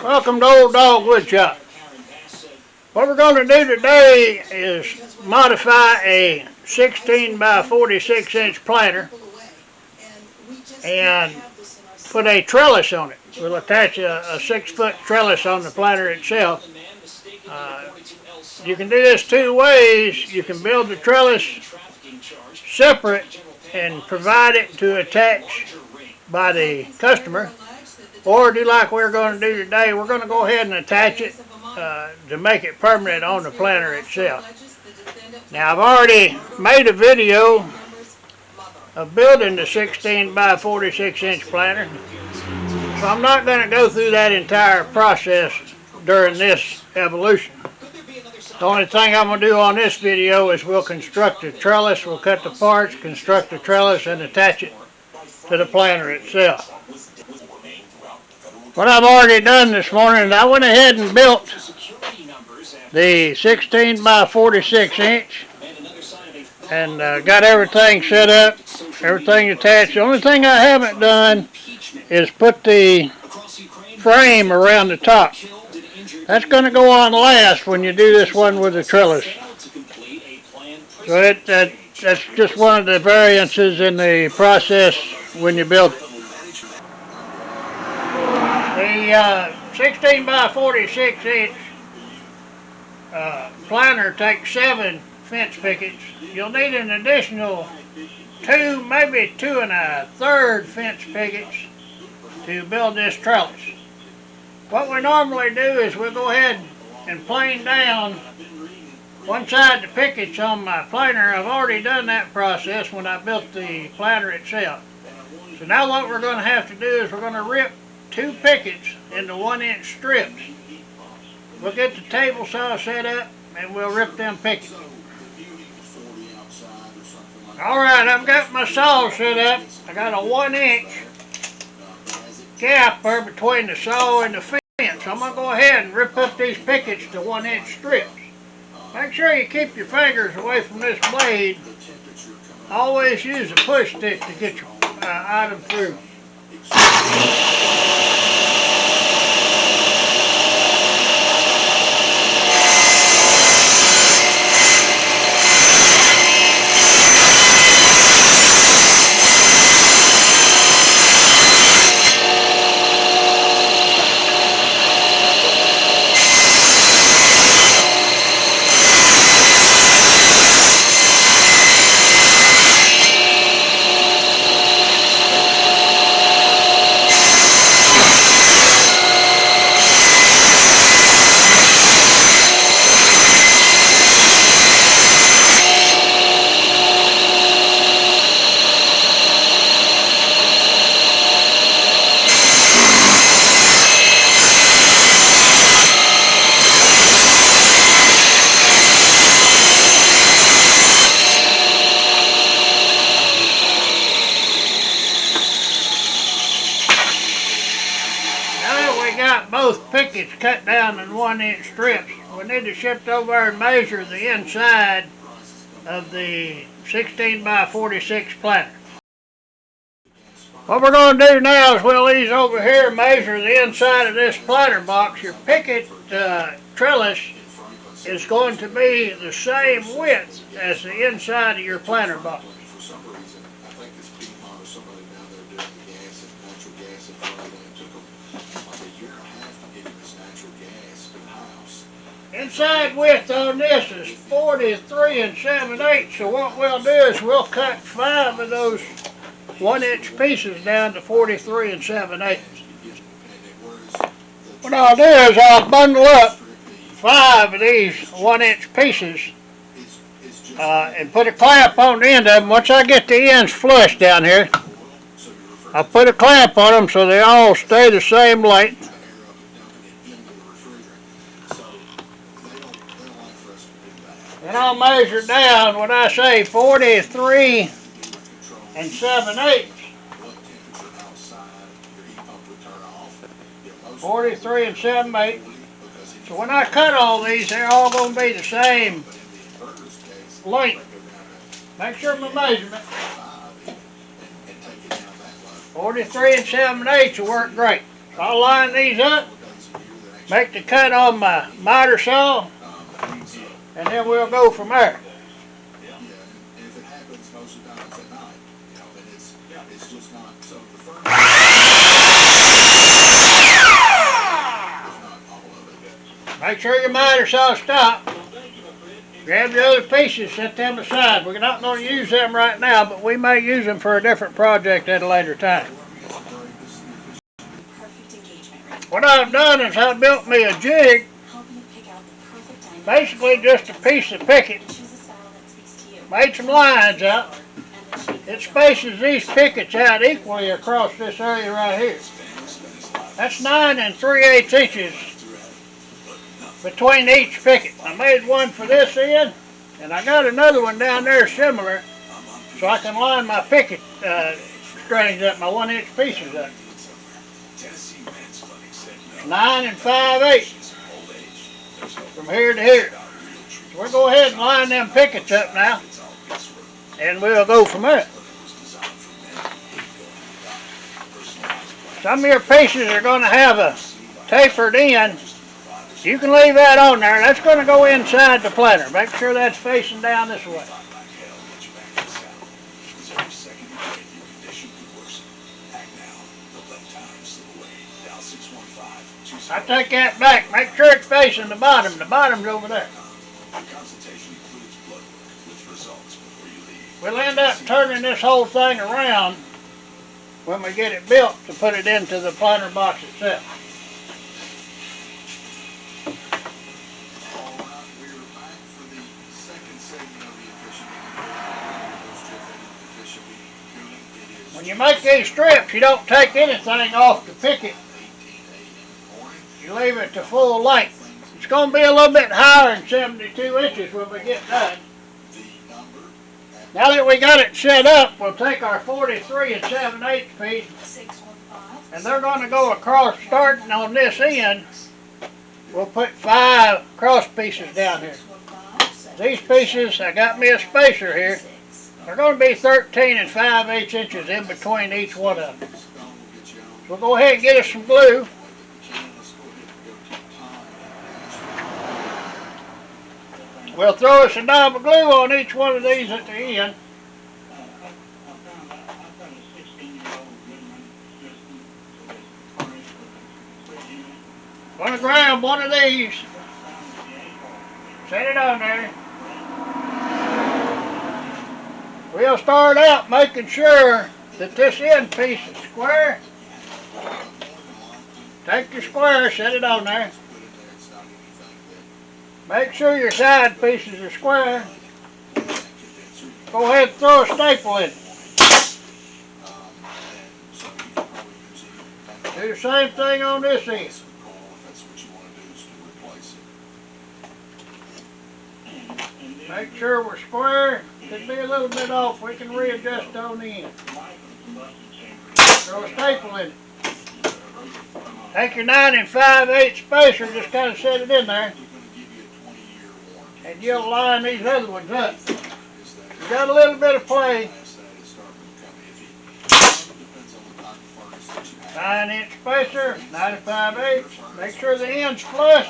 Welcome to Old Dog Woodshop. What we're going to do today is modify a 16 by 46 inch planter and put a trellis on it. We'll attach a 6-foot trellis on the planter itself. You can do this two ways. You can build the trellis separate and provide it to attach by the customer, or do like we're going to do today. We're going to go ahead and attach it to make it permanent on the planter itself. Now, I've already made a video of building the 16 by 46 inch planter, so I'm not going to go through that entire process during this evolution. The only thing I'm going to do on this video is we'll construct the trellis, we'll cut the parts, construct the trellis, and attach it to the planter itself. What I've already done this morning is I went ahead and built the 16 by 46 inch and got everything set up, everything attached. The only thing I haven't done is put the frame around the top. That's going to go on last when you do this one with the trellis. So that's just one of the variances in the process when you build it. The 16 by 46 inch planter takes 7 fence pickets. You'll need an additional 2, maybe 2 1/3 fence pickets to build this trellis. What we normally do is we'll go ahead and plane down one side the pickets on my planter. I've already done that process when I built the planter itself. So now what we're going to have to do is we're going to rip 2 pickets into 1-inch strips. We'll get the table saw set up and we'll rip them pickets. Alright, I've got my saw set up. I got a 1-inch gap there between the saw and the fence. I'm going to go ahead and rip up these pickets to 1-inch strips. Make sure you keep your fingers away from this blade. Always use a push stick to get your item through. Got both pickets cut down in 1-inch strips. We need to shift over and measure the inside of the 16 by 46 planter. What we're going to do now is we'll ease over here and measure the inside of this planter box. Your picket trellis is going to be the same width as the inside of your planter box. Inside width on this is 43 7/8. So what we'll do is we'll cut 5 of those 1-inch pieces down to 43 7/8. What I'll do is I'll bundle up 5 of these 1-inch pieces and put a clamp on the end of them. Once I get the ends flush down here, I'll put a clamp on them so they all stay the same length. And I'll measure down when I say 43 7/8. 43 7/8. So when I cut all these, they're all going to be the same length. Make sure my measurement. 43 7/8 will work great. So I'll line these up make the cut on my miter saw, and then we'll go from there. Yeah, and if it happens most of the time it's at night, then it's just not. So the furnace is not all of it. Make sure your miter saw stops. Grab the other pieces, set them aside. We're not going to use them right now, but we may use them for a different project at a later time. What I've done is I built me a jig, basically just a piece of picket. Made some lines out. It spaces these pickets out equally across this area right here. That's 9 3/8 inches between each picket. I made one for this end, and I got another one down there similar, so I can line my picket strings up, my 1-inch pieces up. 9 5/8 from here to here. So we'll go ahead and line them pickets up now, and we'll go from there. Some of your pieces are going to have a tapered end. You can leave that on there. That's going to go inside the planer. Make sure that's facing down this way. I take that back. Make sure it's facing the bottom. The bottom's over there. We'll end up turning this whole thing around when we get it built to put it into the planer box itself. When you make these strips, you don't take anything off the picket. You leave it to full length. It's going to be a little bit higher than 72 inches when we get done. Now that we got it set up, we'll take our 43 7/8 piece, and they're going to go across, starting on this end. We'll put 5 cross pieces down here. These pieces, I got me a spacer here. They're going to be 13 5/8 inches in between each one of them. We'll go ahead and get us some glue. We'll throw us a dab of glue on each one of these at the end. I'm going to grab one of these, set it on there. We'll start out making sure that this end piece is square. Take your square, set it on there. Make sure your side pieces are square. Go ahead and throw a staple in. Do the same thing on this end. Make sure we're square. Could be a little bit off. We can readjust on the end. Throw a staple in it. Take your 9 5/8 spacer, just kind of set it in there. And you'll line these other ones up. You got a little bit of play. 9-inch spacer, 9 5/8. Make sure the end's flush.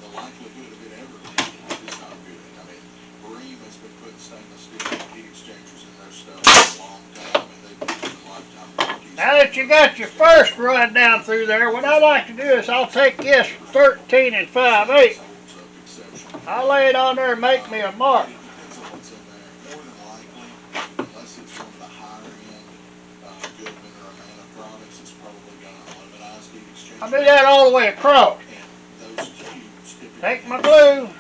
The likelihood of it ever leaking is not good. I mean, Bream has been putting stainless steel heat exchangers in their stuff for a long time, and they've been using lifetime warranties. Now that you got your first run down through there, what I like to do is I'll take this 13 5/8. I'll lay it on there and make me a mark. Depends on what's in there. More than likely, unless it's from the higher end Goodman or Amana products, it's probably got an aluminized heat exchanger. I'll do that all the way across. Take my glue,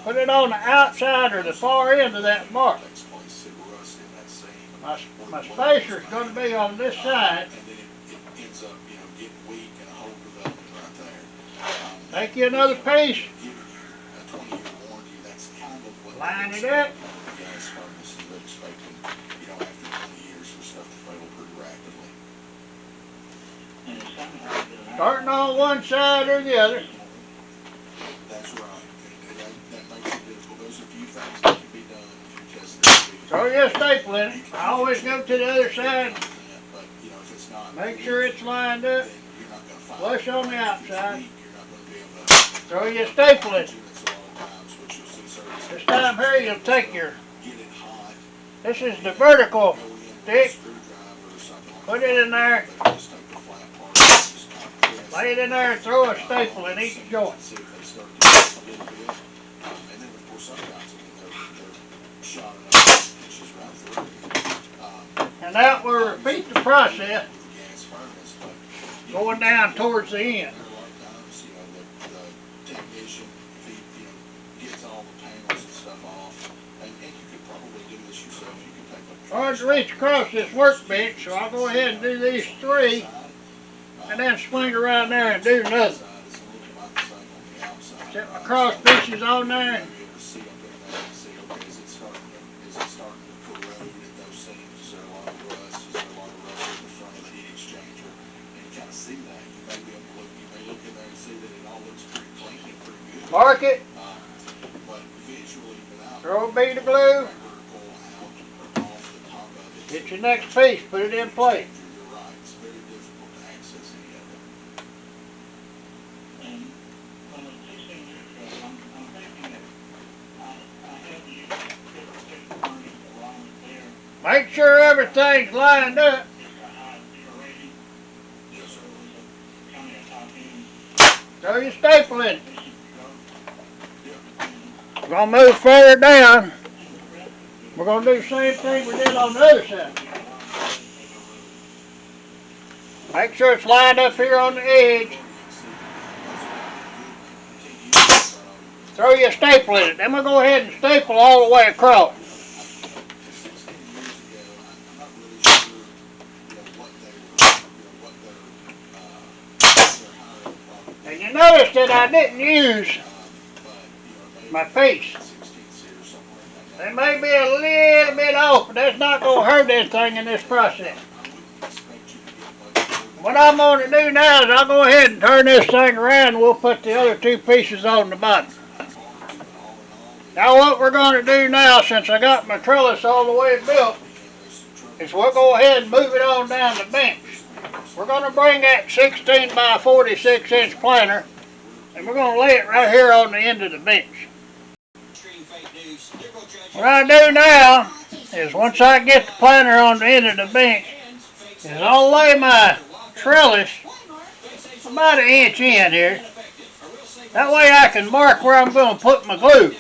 put it on the outside or the far end of that mark. My spacer is going to be on this side. Take you another piece, line it up. Starting on one side or the other. That's right. That makes it difficult. There's a few things that can be done if you're testing. Throw your staple in it. I always go to the other side. But, if it's not not. Make sure it's lined up. Then you're not gonna find. Flush on the outside. You're not gonna be able to. Throw your staple in. Units a lot of times, which you'll see service. This time here you'll take your, Get it hot. this is the vertical Go in with a stick. screwdriver or something like Put that. it in there. They just take the flat part and just kind of press. Lay it in there and throw a staple in each joint. See if they start to get a little bit. And then of course sometimes I mean, they're shot enough inches right through. And that will repeat the process With the gas furnace, but going down towards the end. a lot of times, the technician, gets all the panels and stuff off. And you could probably do this yourself. You could take a Hard to reach across this workbench, so I'll go ahead and do these 3 and then swing around there and do another. Set my cross pieces on there. Mark it. Throw a bead of glue. Get your next piece, put it in place. Make sure everything's lined up. Throw your staple in. We're going to move further down. We're going to do the same thing we did on the other side. Make sure it's lined up here on the edge. Throw your staple in it. Then we'll go ahead and staple all the way across. And you notice that I didn't use my piece. They may be a little bit off, but that's not going to hurt anything in this process. What I'm going to do now is I'll go ahead and turn this thing around and we'll put the other 2 pieces on the bottom. Now what we're going to do now, since I got my trellis all the way built, is we'll go ahead and move it on down the bench. We're going to bring that 16 by 46 inch planter and we're going to lay it right here on the end of the bench. What I do now is once I get the planter on the end of the bench, is I'll lay my trellis about 1 inch in here. That way I can mark where I'm going to put my glue.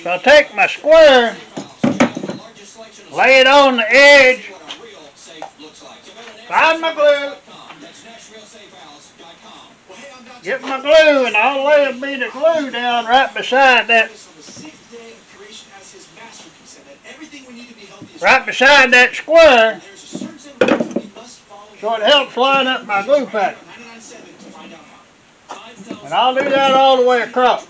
So I'll take my square, lay it on the edge, find my glue, get my glue, and I'll lay a bead of glue down right beside that. Right beside that square, so it helps line up my glue pattern. And I'll do that all the way across.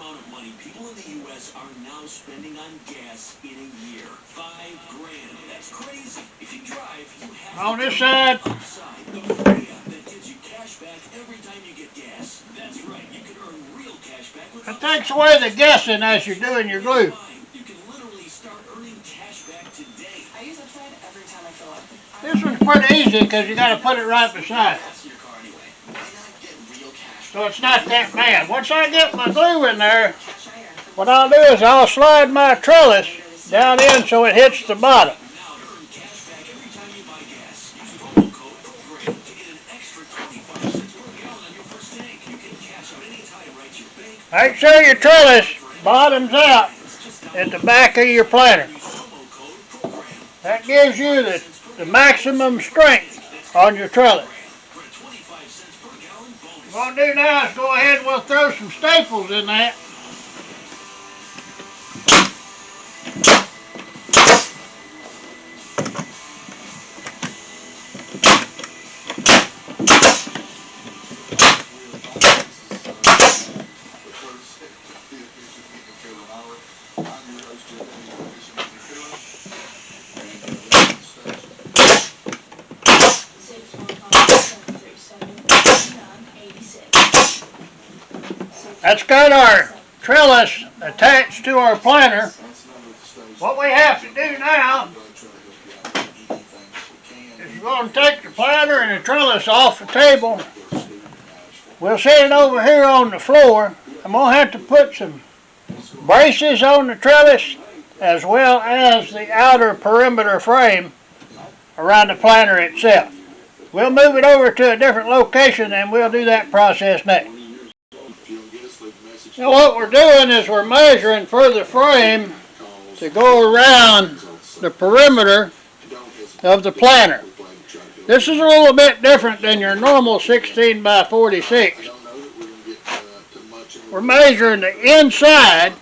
On this side, it takes away the guessing as you're doing your glue. This one's pretty easy because you got to put it right beside it. So it's not that bad. Once I get my glue in there, what I'll do is I'll slide my trellis down in so it hits the bottom. Make sure your trellis bottoms out at the back of your planter. That gives you the maximum strength on your trellis. What we'll do now is go ahead and we'll throw some staples in that. That's got our trellis attached to our planter. What we have to do now is going to take the planter and the trellis off the table. We'll set it over here on the floor. I'm going to have to put some braces on the trellis as well as the outer perimeter frame around the planter itself. We'll move it over to a different location and we'll do that process next. Now what we're doing is we're measuring for the frame to go around the perimeter of the planter. This is a little bit different than your normal 16 by 46. We're measuring the inside,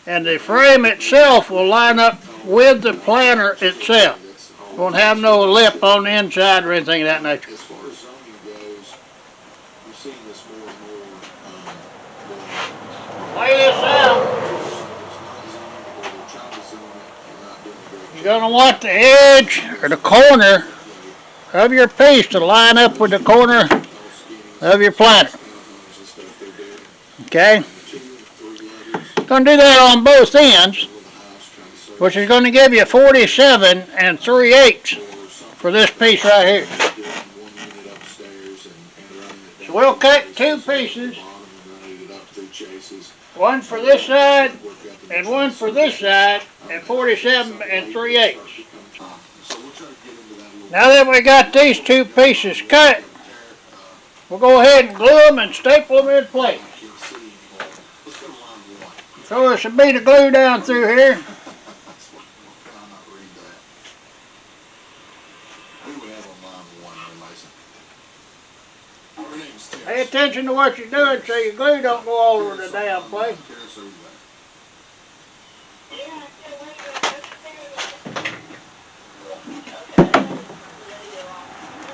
and the frame itself will line up with the planter itself. Won't have no lip on the inside or anything of that nature. As far as zoning goes, we've seen this more and more. Lay this out. You're going to want the edge or the corner of your piece to line up with the corner of your planter. Okay? Going to do that on both ends, which is going to give you 47 3/8 for this piece right here. So we'll cut two pieces, one for this side and one for this side at 47 3/8. Now that we got these two pieces cut, we'll go ahead and glue them and staple them in place. Throw us a bead of glue down through here. Pay attention to what you're doing so your glue don't go all over the damn place.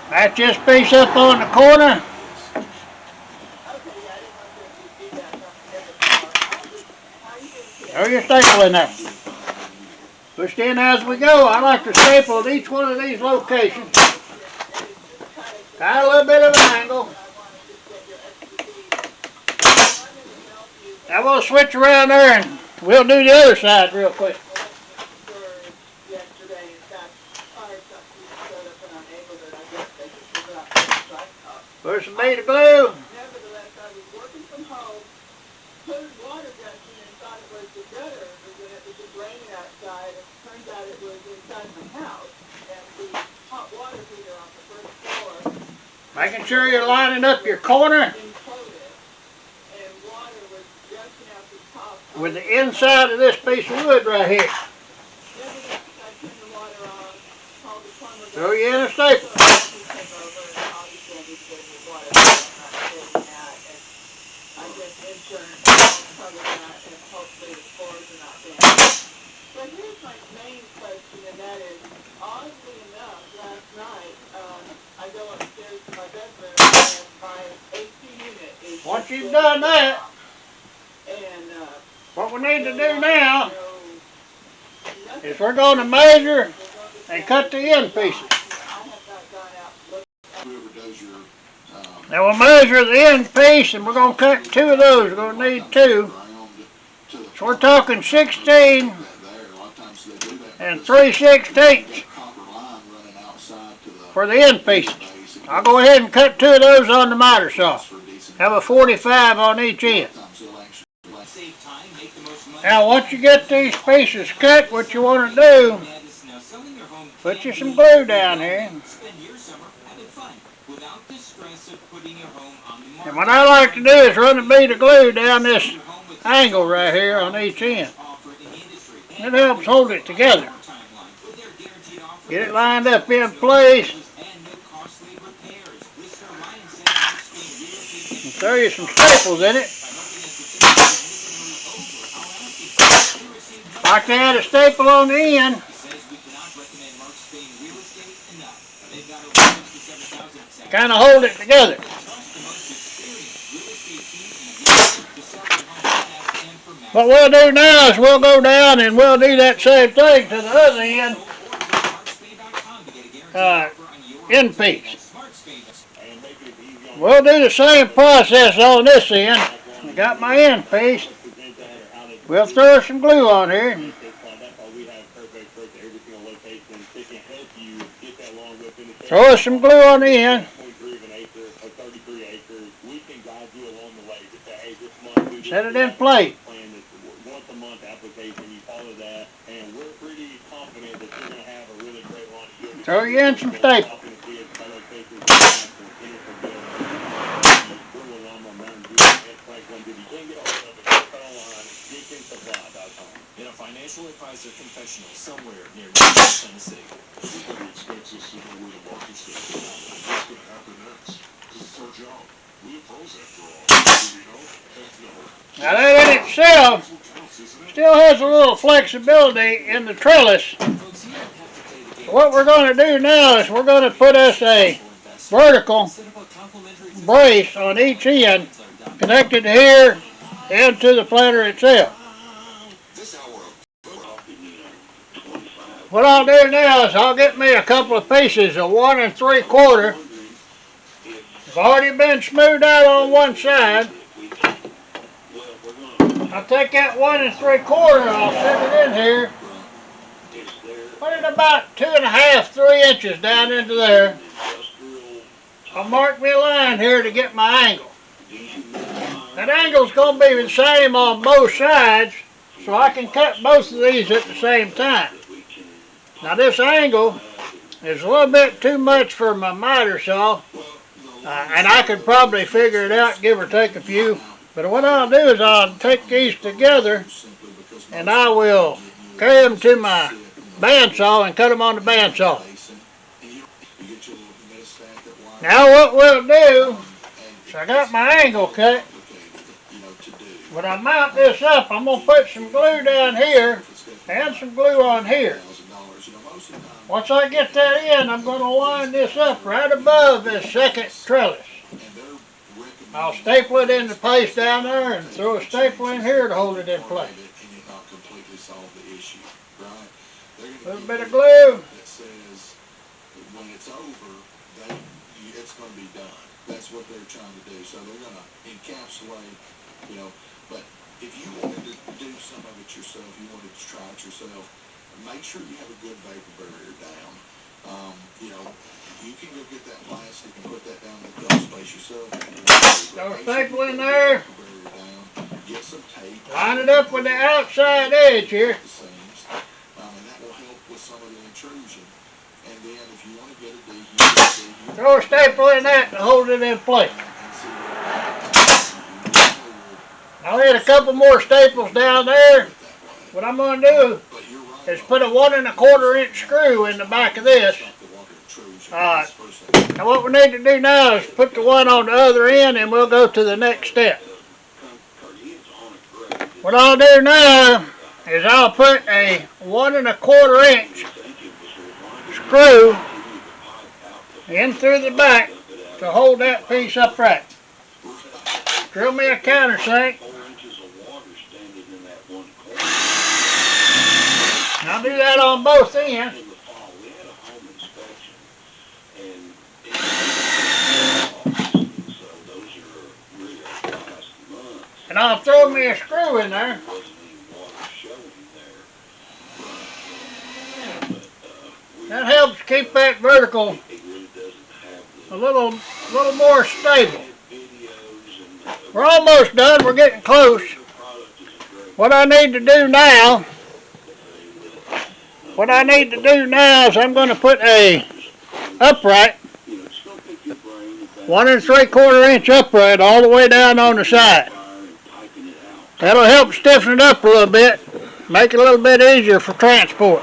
Match this piece up on the corner. Throw your staple in there. Pushed in as we go. I like to staple at each one of these locations. Got a little bit of an angle. Now we'll switch around there and we'll do the other side real quick. Put some bead of glue. Making sure you're lining up your corner with the inside of this piece of wood right here. Throw you in a staple. But here's my main question, and that is, oddly enough, last night, I go upstairs to my bedroom, and my AC unit is... Once you've done that, and, what we need to do now is we're going to measure and cut the end pieces. Now we'll measure the end piece and we're going to cut two of those. We're going to need two. So we're talking 16 3/16 for the end pieces. I'll go ahead and cut two of those on the miter saw. Have a 45 on each end. Now once you get these pieces cut, what you want to do, put you some glue down here. And what I like to do is run a bead of glue down this angle right here on each end. It helps hold it together. Get it lined up in place. And throw you some staples in it. Like they had a staple on the end. Kind of hold it together. What we'll do now is we'll go down and we'll do that same thing to the other end piece. We'll do the same process on this end. I got my end piece. We'll throw some glue on here. throw us some glue on the end. Set it in place. Once a month application, you follow that, and we're pretty confident that you're going to have a really great lawn. Throw you in some staples. In a financial advisor confessional somewhere near Memphis, Tennessee. Everybody expects us to know where the market's going to go. What's going to happen next? Because it's our job. We have pros after all. Do we know? Heck no. Now that in itself That's what counts, isn't it? still has a little flexibility in the trellis. Folks, you don't have to pay the game. What we're going to do now is we're going to put us a vertical Set up a complimentary brace on each end connected to here and to the planter itself. This hour of What I'll do now is I'll get me a couple of pieces of 1 3/4. It's already been smoothed out on one side. I'll take that 1 3/4 and I'll set it in here. Put it about 2 1/2, 3 inches down into there. I'll mark me a line here to get my angle. That angle's going to be the same on both sides, so I can cut both of these at the same time. Now this angle is a little bit too much for my miter saw, and I could probably figure it out, give or take a few. But what I'll do is I'll take these together and I will carry them to my bandsaw and cut them on the bandsaw. Now what we'll do is I got my angle cut. When I mount this up, I'm going to put some glue down here and some glue on here. Once I get that in, I'm going to line this up right above this second trellis. I'll staple it into place down there and throw a staple in here to hold it in place. A little bit of glue. When it's over, it's going to be done. That's what they're trying to do. So they're going to encapsulate, but if you wanted to do some of it yourself, you wanted to try it yourself, make sure you have a good vapor barrier down. You can go get that plastic and put that down in the dump space yourself. Throw a staple in there. Get some tape. Line it up with the outside edge here. And that will help with some of the intrusion. And then if you want to get a deep, Throw a staple in that to hold it in place. I'll hit a couple more staples down there. What I'm going to do is put a 1 1/4 inch screw in the back of this. Now what we need to do now is put the one on the other end and we'll go to the next step. What I'll do now is I'll put a 1 1/4 inch screw in through the back to hold that piece upright. Drill me a countersink. I'll do that on both ends. And I'll throw me a screw in there. That helps keep that vertical a little more stable. We're almost done. We're getting close. What I need to do now is I'm going to put a upright, 1 3/4 inch upright all the way down on the side. That'll help stiffen it up a little bit, make it a little bit easier for transport.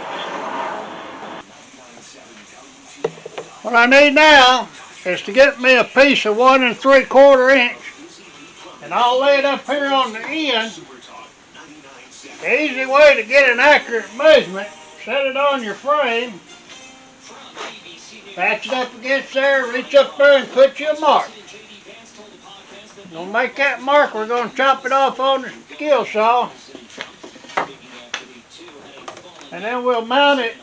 What I need now is to get me a piece of 1 3/4 inch, and I'll lay it up here on the end. The easy way to get an accurate measurement, set it on your frame, patch it up against there, reach up there and put you a mark. We'll make that mark, we're going to chop it off on the skill saw, and then we'll mount it.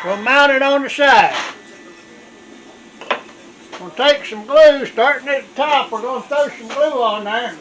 We'll mount it on the side. We'll take some glue, starting at the top, we're going to throw some glue on there.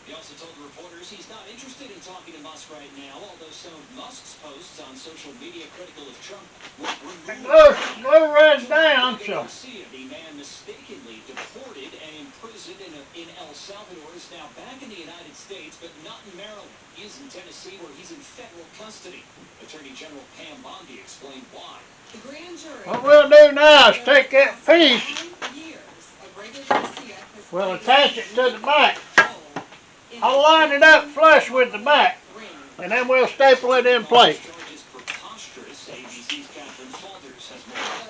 He also told the reporters appears he's not interested in talking to Musk right now, although some of Musk's posts on social media critical of Trump were removed. Slow runs down, so. The man mistakenly deported and imprisoned in El Salvador is now back in the United States, but not in Maryland. He is in Tennessee, where he's in federal custody. Attorney General Pam Bondi explained why. The grand jury. What we'll do now is take that piece, we'll attach it to the back. I'll line it up flush with the back, and then we'll staple it in place. There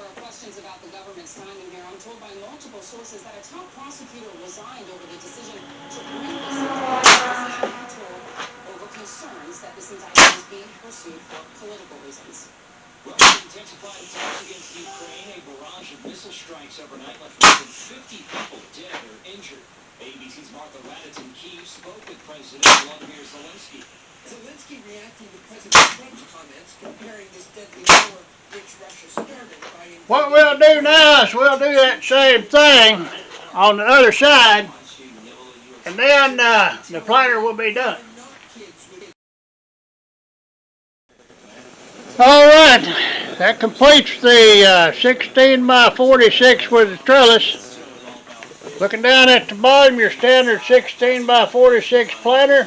are questions about the government's timing here. I'm told by multiple sources that a top prosecutor resigned over the decision to bring this into over concerns that this indictment is being pursued for political reasons. Russia intensified attacks against Ukraine. A barrage of missile strikes overnight left more than 50 people dead or injured. ABC's Martha Raddatz in Kyiv spoke with President Volodymyr Zelensky. Zelensky reacting to President Trump's comments comparing this deadly war which Russia started by... What we'll do now is we'll do that same thing on the other side, and then the platter will be done. All right, that completes the 16 by 46 with the trellis. Looking down at the bottom, your standard 16 by 46 platter.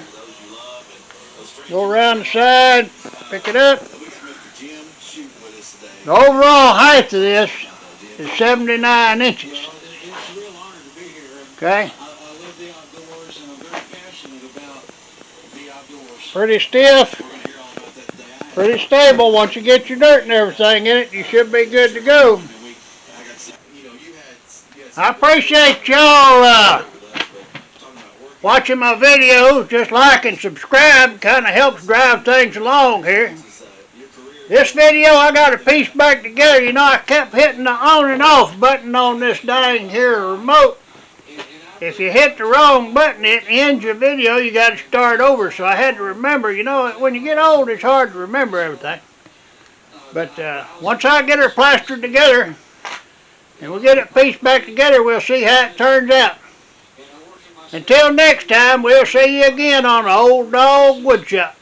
Go around the side, pick it up. The overall height of this is 79 inches. It's a real honor to be here. Okay, I love the outdoors, and I'm very passionate about the outdoors. pretty stiff, We're going to hear all about that today. pretty stable. Once you get your dirt and everything in it, you should be good to go. I appreciate y'all watching my videos. Just like and subscribe kind of helps drive things along here. This video I got to piece back together. You know, I kept hitting the on and off button on this dang here remote. If you hit the wrong button, it ends your video. You got to start over. So I had to remember. You know, when you get old, it's hard to remember everything. But once I get her plastered together and we'll get it pieced back together, we'll see how it turns out. Until next time, we'll see you again on the Old Dog Woodshop.